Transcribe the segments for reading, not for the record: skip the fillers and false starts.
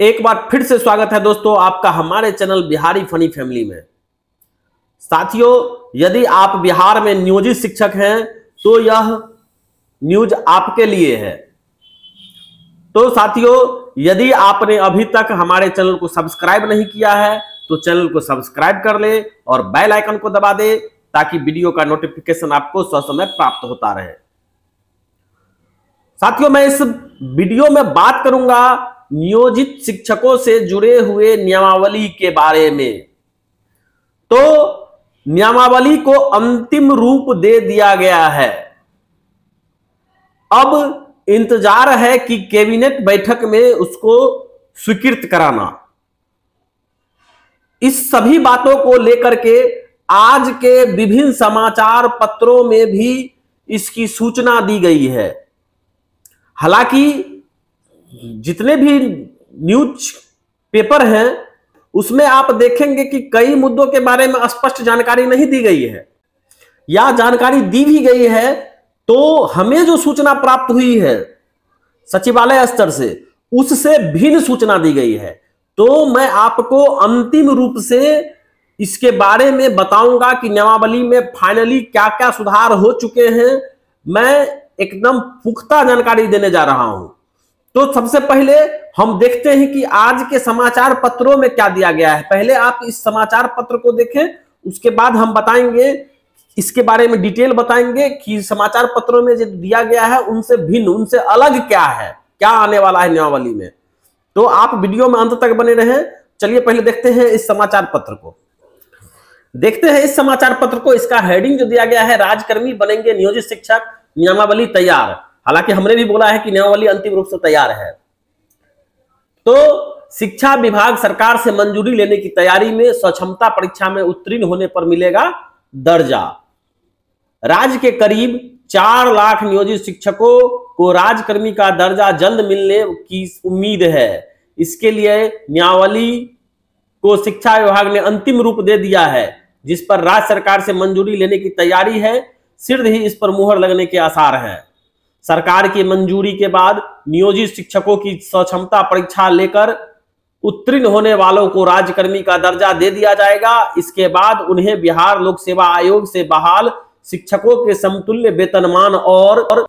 एक बार फिर से स्वागत है दोस्तों आपका हमारे चैनल बिहारी फनी फैमिली में। साथियों, यदि आप बिहार में नियोजित शिक्षक हैं तो यह न्यूज आपके लिए है। तो साथियों, यदि आपने अभी तक हमारे चैनल को सब्सक्राइब नहीं किया है तो चैनल को सब्सक्राइब कर ले और बेल आइकन को दबा दे ताकि वीडियो का नोटिफिकेशन आपको ससमय प्राप्त होता रहे। साथियों, मैं इस वीडियो में बात करूंगा नियोजित शिक्षकों से जुड़े हुए नियमावली के बारे में। तो नियमावली को अंतिम रूप दे दिया गया है। अब इंतजार है कि कैबिनेट बैठक में उसको स्वीकृत कराना। इस सभी बातों को लेकर के आज के विभिन्न समाचार पत्रों में भी इसकी सूचना दी गई है। हालांकि जितने भी न्यूज पेपर हैं उसमें आप देखेंगे कि कई मुद्दों के बारे में स्पष्ट जानकारी नहीं दी गई है, या जानकारी दी भी गई है तो हमें जो सूचना प्राप्त हुई है सचिवालय स्तर से उससे भिन्न सूचना दी गई है। तो मैं आपको अंतिम रूप से इसके बारे में बताऊंगा कि नियमावली में फाइनली क्या क्या सुधार हो चुके हैं। मैं एकदम पुख्ता जानकारी देने जा रहा हूं। तो सबसे पहले हम देखते हैं कि आज के समाचार पत्रों में क्या दिया गया है। पहले आप इस समाचार पत्र को देखें, उसके बाद हम बताएंगे, इसके बारे में डिटेल बताएंगे कि समाचार पत्रों में जो दिया गया है उनसे भिन्न, उनसे अलग क्या है, क्या आने वाला है नियमावली में। तो आप वीडियो में अंत तक बने रहें। चलिए पहले देखते हैं इस समाचार पत्र को। देखते हैं इस समाचार पत्र को। इसका हेडिंग जो दिया गया है, राज्यकर्मी बनेंगे नियोजित शिक्षक, नियमावली तैयार। हालांकि हमने भी बोला है कि नियमावली अंतिम रूप से तैयार है। तो शिक्षा विभाग सरकार से मंजूरी लेने की तैयारी में, स्वक्षमता परीक्षा में उत्तीर्ण होने पर मिलेगा दर्जा। राज्य के करीब 4 लाख नियोजित शिक्षकों को राज्यकर्मी का दर्जा जल्द मिलने की उम्मीद है। इसके लिए नियमावली को शिक्षा विभाग ने अंतिम रूप दे दिया है, जिस पर राज्य सरकार से मंजूरी लेने की तैयारी है। शीघ्र ही इस पर मुहर लगने के आसार हैं। सरकार की मंजूरी के बाद नियोजित शिक्षकों की स्वक्षमता परीक्षा लेकर उत्तीर्ण होने वालों को राज्यकर्मी का दर्जा दे दिया जाएगा। इसके बाद उन्हें बिहार लोक सेवा आयोग से बहाल शिक्षकों के समतुल्य वेतनमान और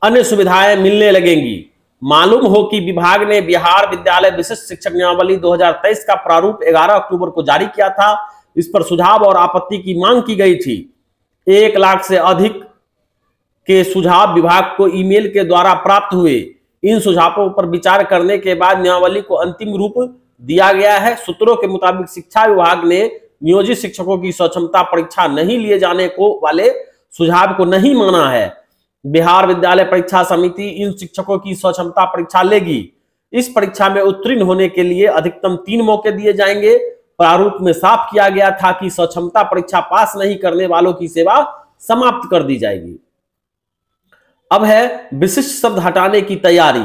अन्य सुविधाएं मिलने लगेंगी। मालूम हो कि विभाग ने बिहार विद्यालय विशिष्ट शिक्षक नियमावली 2023 का प्रारूप 11 अक्टूबर को जारी किया था। इस पर सुझाव और आपत्ति की मांग की गई थी। 1 लाख से अधिक के सुझाव विभाग को ईमेल के द्वारा प्राप्त हुए। इन सुझावों पर विचार करने के बाद नियमावली को अंतिम रूप दिया गया है। सूत्रों के मुताबिक शिक्षा विभाग ने नियोजित शिक्षकों की स्वक्षमता परीक्षा नहीं लिए जाने को वाले सुझाव को नहीं माना है। बिहार विद्यालय परीक्षा समिति इन शिक्षकों की स्वक्षमता परीक्षा लेगी। इस परीक्षा में उत्तीर्ण होने के लिए अधिकतम 3 मौके दिए जाएंगे। प्रारूप में साफ किया गया था कि स्वक्षमता परीक्षा पास नहीं करने वालों की सेवा समाप्त कर दी जाएगी। अब है विशिष्ट शब्द हटाने की तैयारी।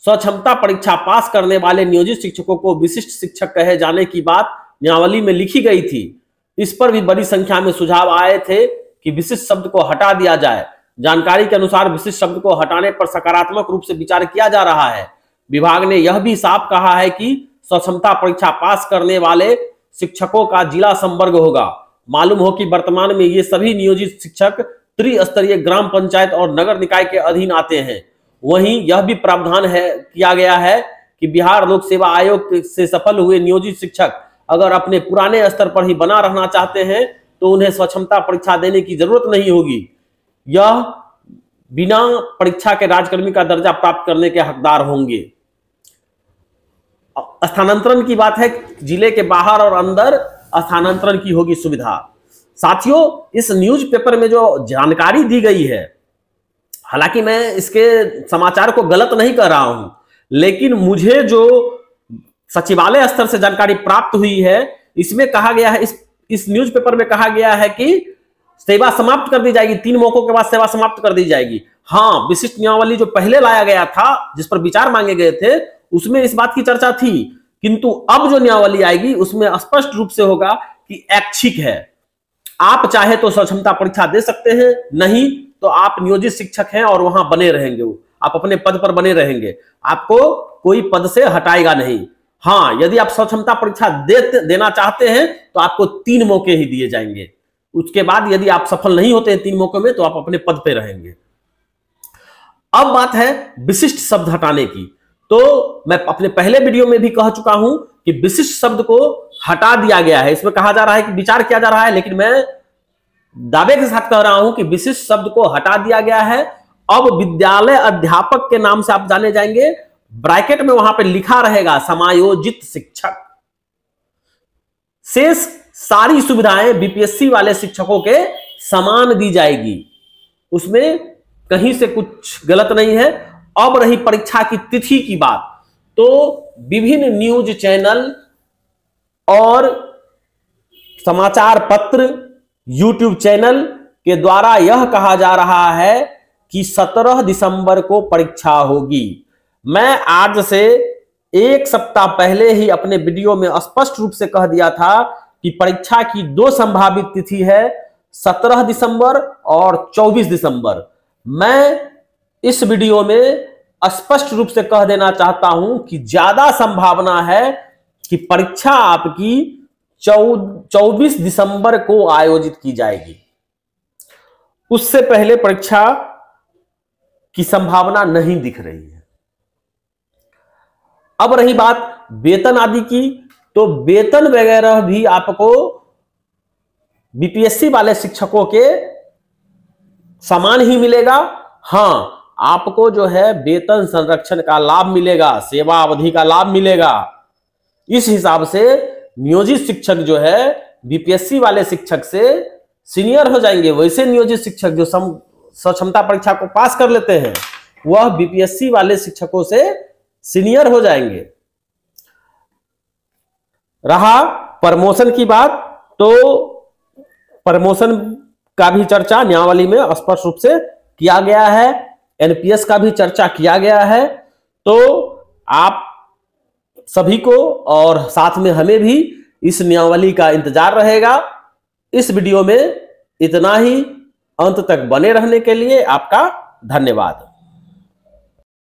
स्वक्षमता परीक्षा पास करने वाले नियोजित शिक्षकों को विशिष्ट शिक्षक कहे जाने की बात नियमावली में लिखी गई थी। इस पर भी बड़ी संख्या में सुझाव आए थे कि विशिष्ट शब्द को हटा दिया जाए। जानकारी के अनुसार विशिष्ट शब्द को हटाने पर सकारात्मक रूप से विचार किया जा रहा है। विभाग ने यह भी साफ कहा है कि स्वक्षमता परीक्षा पास करने वाले शिक्षकों का जिला संवर्ग होगा। मालूम हो कि वर्तमान में ये सभी नियोजित शिक्षक त्रिस्तरीय ग्राम पंचायत और नगर निकाय के अधीन आते हैं। वहीं यह भी प्रावधान किया गया है कि बिहार लोक सेवा आयोग से सफल हुए नियोजित शिक्षक अगर अपने पुराने स्तर पर ही बना रहना चाहते हैं तो उन्हें स्वक्षमता परीक्षा देने की जरूरत नहीं होगी। यह बिना परीक्षा के राज्यकर्मी का दर्जा प्राप्त करने के हकदार होंगे। स्थानांतरण की बात है, जिले के बाहर और अंदर स्थानांतरण की होगी सुविधा। साथियों, इस न्यूज पेपर में जो जानकारी दी गई है, हालांकि मैं इसके समाचार को गलत नहीं कर रहा हूं, लेकिन मुझे जो सचिवालय स्तर से जानकारी प्राप्त हुई है, इसमें कहा गया है, इस न्यूज पेपर में कहा गया है कि सेवा समाप्त कर दी जाएगी। 3 मौकों के बाद सेवा समाप्त कर दी जाएगी। हाँ, विशिष्ट नियमावली जो पहले लाया गया था, जिस पर विचार मांगे गए थे, उसमें इस बात की चर्चा थी, किंतु अब जो नियमावली आएगी उसमें स्पष्ट रूप से होगा कि ऐच्छिक है। आप चाहे तो स्वक्षमता परीक्षा दे सकते हैं, नहीं तो आप नियोजित शिक्षक हैं और वहां बने रहेंगे। आप अपने पद पर बने रहेंगे, आपको कोई पद से हटाएगा नहीं। हाँ, यदि आप स्वक्षमता परीक्षा देना चाहते हैं तो आपको 3 मौके ही दिए जाएंगे। उसके बाद यदि आप सफल नहीं होते हैं 3 मौके में तो आप अपने पद पे रहेंगे। अब बात है विशिष्ट शब्द हटाने की। तो मैं अपने पहले वीडियो में भी कह चुका हूं कि विशिष्ट शब्द को हटा दिया गया है। इसमें कहा जा रहा है कि विचार किया जा रहा है, लेकिन मैं दावे के साथ कह रहा हूं कि विशिष्ट शब्द को हटा दिया गया है। अब विद्यालय अध्यापक के नाम से आप जाने जाएंगे। ब्रैकेट में वहां पे लिखा रहेगा समायोजित शिक्षक। शेष सारी सुविधाएं बीपीएससी वाले शिक्षकों के समान दी जाएगी, उसमें कहीं से कुछ गलत नहीं है। अब रही परीक्षा की तिथि की बात, तो विभिन्न न्यूज चैनल और समाचार पत्र, यूट्यूब चैनल के द्वारा यह कहा जा रहा है कि 17 दिसंबर को परीक्षा होगी। मैं आज से 1 सप्ताह पहले ही अपने वीडियो में स्पष्ट रूप से कह दिया था कि परीक्षा की 2 संभावित तिथि है, 17 दिसंबर और 24 दिसंबर। मैं इस वीडियो में स्पष्ट रूप से कह देना चाहता हूं कि ज्यादा संभावना है कि परीक्षा आपकी 24 दिसंबर को आयोजित की जाएगी। उससे पहले परीक्षा की संभावना नहीं दिख रही है। अब रही बात वेतन आदि की, तो वेतन वगैरह भी आपको बीपीएससी वाले शिक्षकों के समान ही मिलेगा। हां, आपको जो है वेतन संरक्षण का लाभ मिलेगा, सेवा अवधि का लाभ मिलेगा। इस हिसाब से नियोजित शिक्षक जो है बीपीएससी वाले शिक्षक से सीनियर हो जाएंगे। वैसे नियोजित शिक्षक जो स्वक्षमता परीक्षा को पास कर लेते हैं वह बीपीएससी वाले शिक्षकों से सीनियर हो जाएंगे। रहा प्रमोशन की बात, तो प्रमोशन का भी चर्चा नियमावली में स्पष्ट रूप से किया गया है, एनपीएस का भी चर्चा किया गया है। तो आप सभी को और साथ में हमें भी इस नियमावली का इंतजार रहेगा। इस वीडियो में इतना ही। अंत तक बने रहने के लिए आपका धन्यवाद।